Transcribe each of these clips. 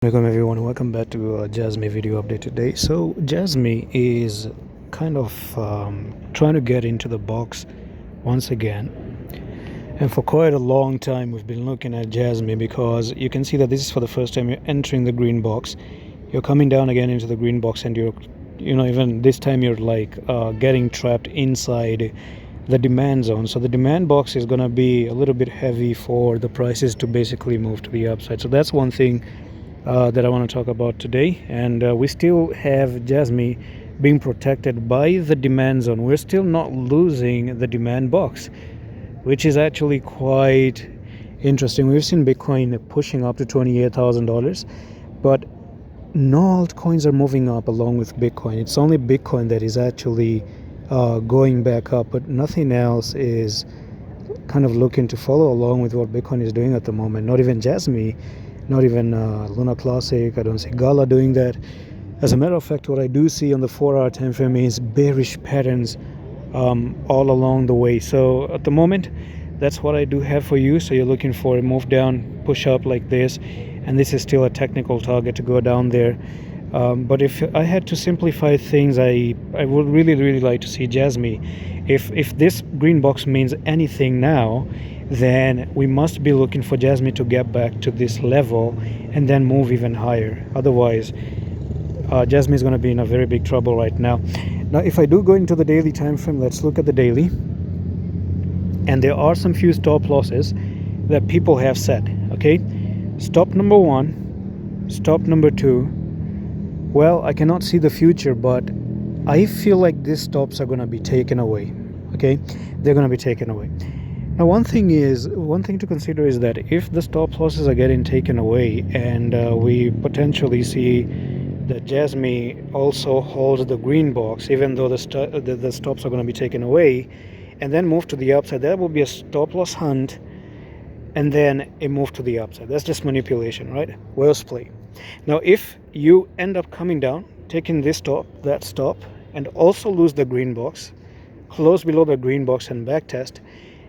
Welcome everyone, welcome back to Jasmy video update today. So Jasmy is kind of trying to get into the box once again, and for quite a long time we've been looking at Jasmy because you can see that this is for the first time you're entering the green box. You're coming down again into the green box, and even this time you're like getting trapped inside the demand zone. So the demand box is going to be a little bit heavy for the prices to basically move to the upside. So that's one thing that I want to talk about today. And we still have Jasmy being protected by the demand zone. We're still not losing the demand box, which is actually quite interesting. We've seen Bitcoin pushing up to $28,000, but no altcoins are moving up along with Bitcoin. It's only Bitcoin that is actually going back up, but nothing else is kind of looking to follow along with what Bitcoin is doing at the moment. Not even Jasmy, not even Luna Classic. I don't see Gala doing that. As a matter of fact, what I do see on the 4-hour time frame is bearish patterns all along the way. So at the moment, that's what I do have for you. So you're looking for a move down, push up like this, and this is still a technical target to go down there. But if I had to simplify things, I would really like to see Jasmy. If this green box means anything now, then we must be looking for Jasmy to get back to this level and then move even higher. Otherwise, Jasmy is going to be in a very big trouble right now. Now, if I do go into the daily time frame, let's look at the daily. And there are some few stop losses that people have set. Okay, stop number 1, stop number 2. Well, I cannot see the future, but I feel like these stops are going to be taken away. Okay, they're going to be taken away. Now, one thing to consider is that if the stop losses are getting taken away, and we potentially see that Jasmy also holds the green box, even though the stops are going to be taken away, and then move to the upside, that will be a stop loss hunt, and then a move to the upside. That's just manipulation, right? Whale's play. Now, if you end up coming down, taking this stop, that stop, and also lose the green box, close below the green box and backtest,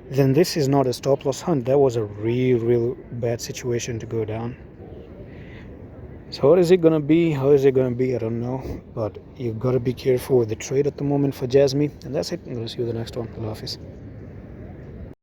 then this is not a stop loss hunt. That was a real bad situation to go down. So what is it gonna be? How is it gonna be? I don't know, but you've got to be careful with the trade at the moment for Jasmy. And that's it. I'm gonna see you in the next one. Allah Hafiz.